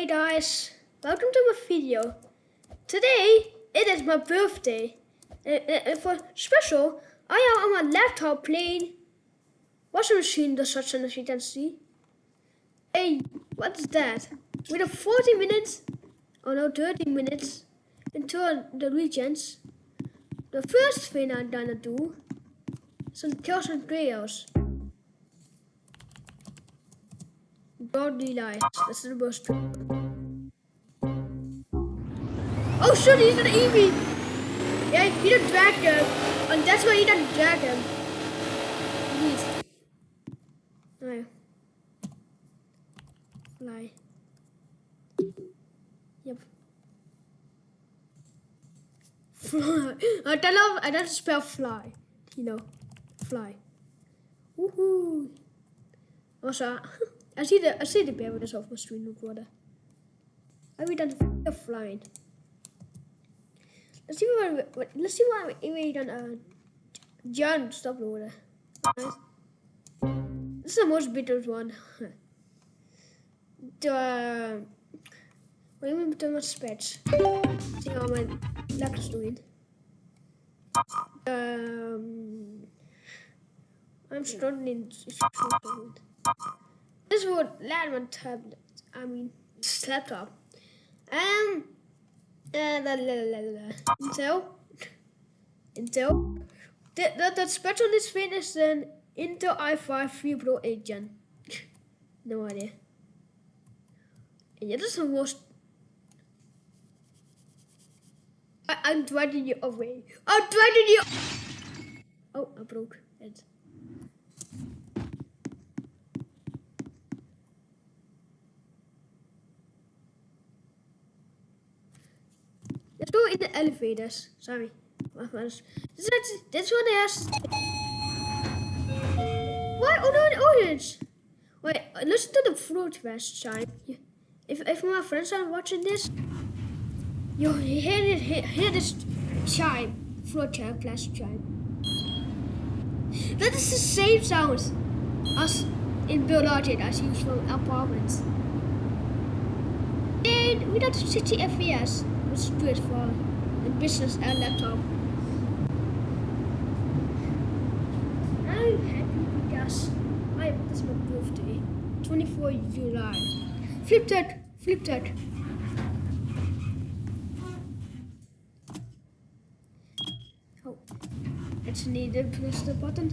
guys, welcome to my video. Today it is my birthday. For special, I am on my laptop playing washing machine destruction, as you can see. Hey, what is that? We have 40 minutes, oh no, 30 minutes until the regions. The first thing I'm gonna do is some kills and trails. Godly lights, that's the most. Oh shit, he's gonna eat me! Yeah, he done dragon, and that's why he done dragon. Please. No. Fly. Yep. Fly. I don't spell fly. You know, fly. Woohoo! Also, I see the bear with this off my screen recorder. I read that flying. Let's see what we done. John, stop order. Nice. This is the most bitter one. What do you mean too much spats? See how my laptop is doing. I'm struggling. This would land on tablet. I mean, this laptop. Intel. The spec on this thing is an Intel i5 3 Pro 8 Gen. No idea. And yeah, this is the most. I'm dragging you away. I'm dragging you. Oh, I broke it. Let's go in the elevators. Sorry. This one is. Why? Oh no, orange. Wait, listen to the fruit fest chime. If my friends are watching this, you hear this chime. Fruit fest chime. That is the same sound as in Biologic as used from apartments. And we got 60 FPS. It's good for the business and laptop. I'm happy because it's my birthday, 24 July. Flip that. Oh, it's needed to press the button.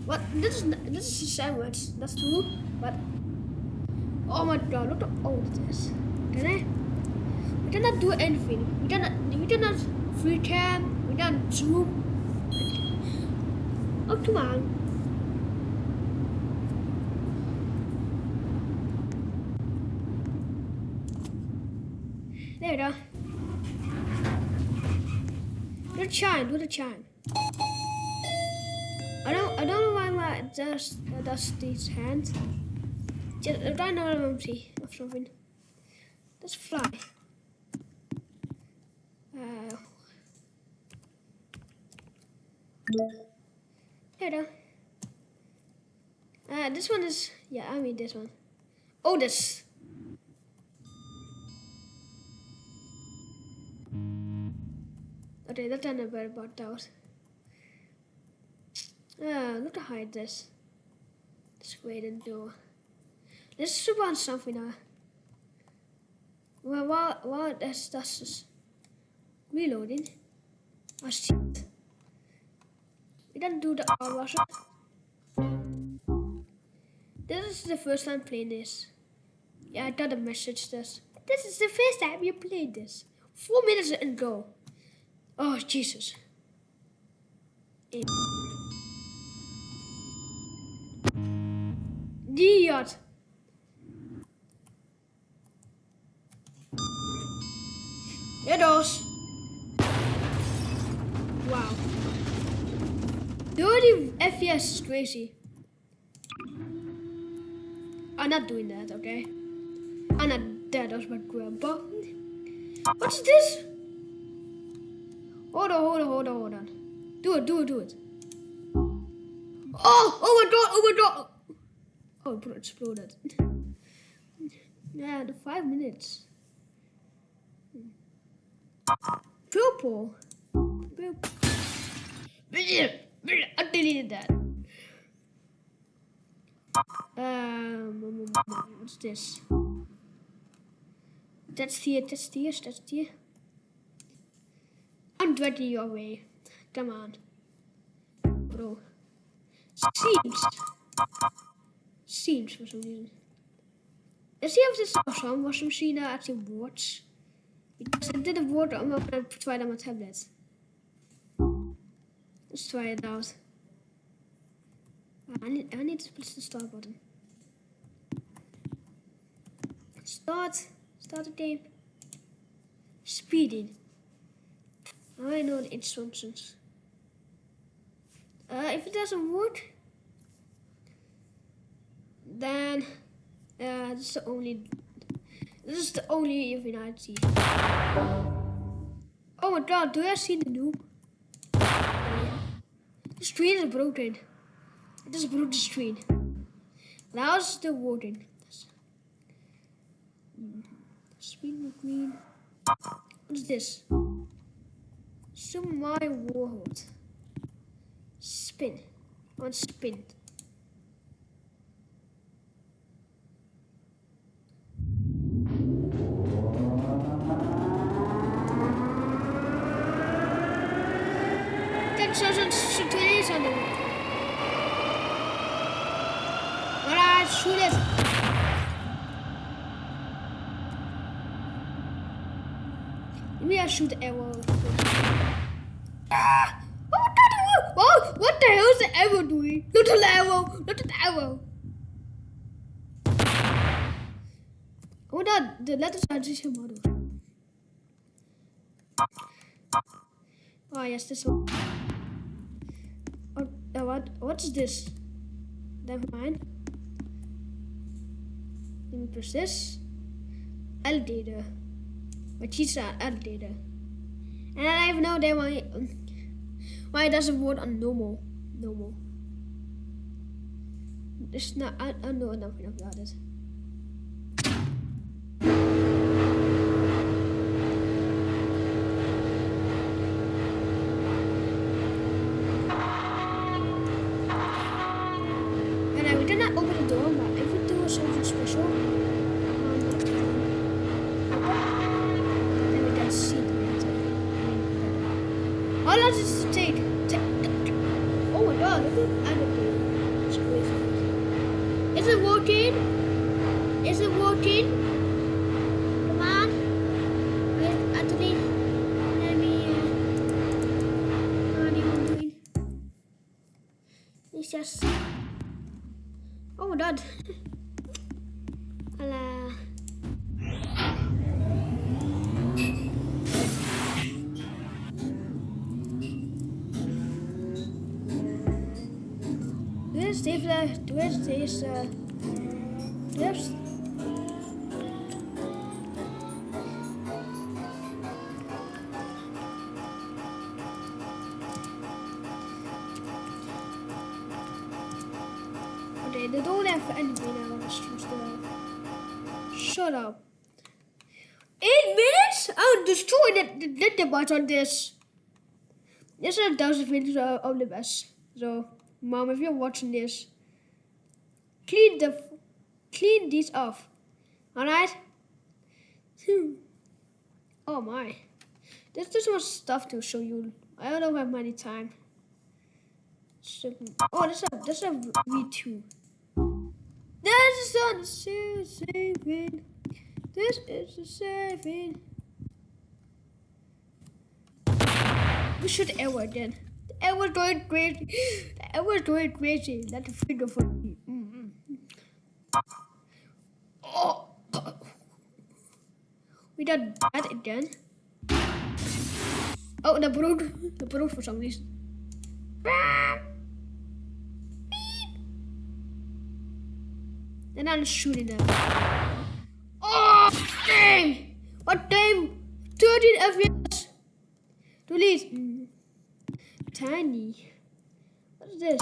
What? This is a sandwich. That's true. But oh my god, look at all this. We cannot do anything. We cannot free cam. We cannot zoom. Oh, come on. There we go. Do the chime. I don't know why my does these hands. Just right now I'm empty of something. Let's fly. There we go. This one is I mean this one. Oh, this. Okay, that's not very bad out. Look to hide this. Let's wait and do. Let's want something now. Well, while that's just reloading. Oh shit. We don't do the arm washer. This is the first time playing this. Yeah, I got a message this. This is the first time you played this. 4 minutes and go. Oh Jesus. Idiot. It does. Wow. 30 FPS is crazy. I'm not doing that, okay? I'm not that as my grandpa. What's this? Hold on. Do it. Oh my god. Oh, it exploded. Yeah, the 5 minutes. Purple. I deleted that. What's this? That's here. I'm 20 your way. Come on. Bro. Seems for some reason. Let's see if this awesome washing machine actually works. Because I did a water, I'm not gonna try it on my tablet. Let's try it out. I need to push the start button. Start the game. Speeding. I know the instructions. If it doesn't work, then this is the only thing I see. Oh my god, do I see the noob? The screen is broken. I just broke the screen. Now it's still working. Screen green. What is this? Super Mario World. Spin. I want spin. That should do something. Alright, shoot it. Maybe I shoot the arrow. Ah! Oh, what the hell is the arrow doing? Look at the arrow. Oh, the letters are just model. Oh yes, this one. Oh, what is this? Never mind. Let me press this. L data. My cheats are L data. And I have no idea why it doesn't work on normal. It's not. I know nothing about it. And we did not open the door, but if we do something special, then we can see the later. Oh, let's just take. Oh my god, look at everything. It's crazy. Is it working? Come on. Wait, Anthony. Let me. What are you doing? It's just. Oh my god. Hello. Where's this? Okay, they don't have anything now. Let's choose the. Shut up. 8 minutes? I'll destroy the bot on this. This is 1,000 videos of the best. So, Mom, if you're watching this, clean these off. Alright? Oh my. There's just much stuff to show you. I don't have many time. Oh, this is a V2. This is on the saving. This is the saving. We should ever again. The arrow going crazy. That's a finger for me. Oh. We done that again. Oh, the broke for some reason. And I'm shooting them. Oh, dang! What damn? 13 FPS. Delete. Tiny. What is this?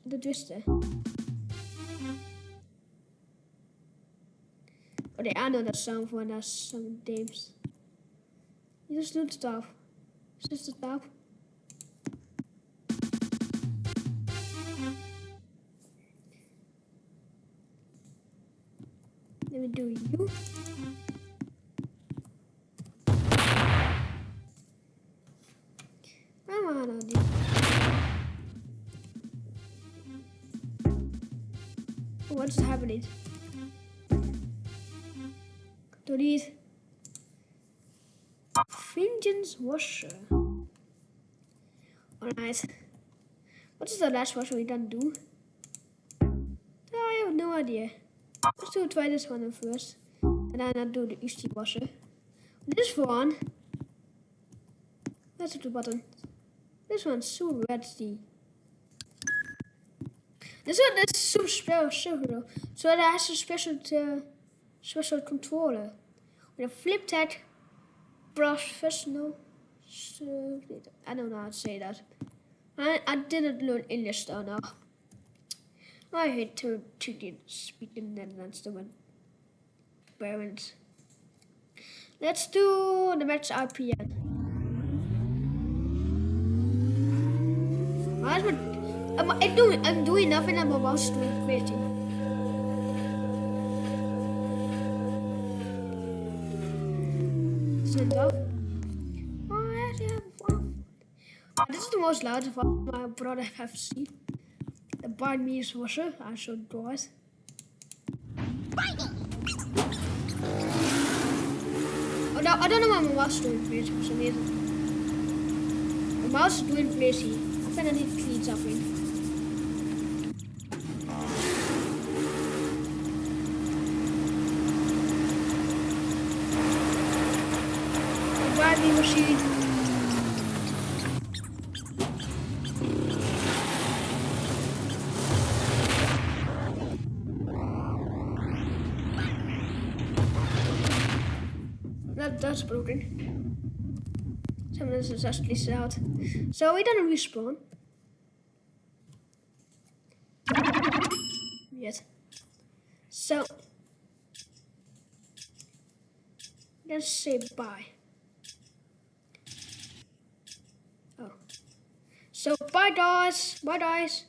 The twister. Okay, I know that sound for that some games. You just do stuff. Just stop. Let me do you. I'm on it. What's happening? Delete. Vengeance washer. Alright. What is the last washer we done do? I have no idea. Let's try this one first. And then I'll do the HD washer. This one. That's the button. This one's so ready. This one is so special. So it has a special controller. With a flip tag professional. I don't know how to say that. I didn't learn English though now. I hate to speak in Netherlands to my parents. Let's do the match RPN. I'm doing nothing. I'm about to do creating. Stand up. This is the most loudest one my brother have seen. The Barney's washer. I showed guys. Oh no, I don't know why my mouse is doing crazy for some reason. The mouse is doing crazy. I think I need to clean something. The Barbie machine. That's broken. Some of this is actually out. So we don't respawn. Yet. So let's say bye. Oh. So bye guys. Bye guys.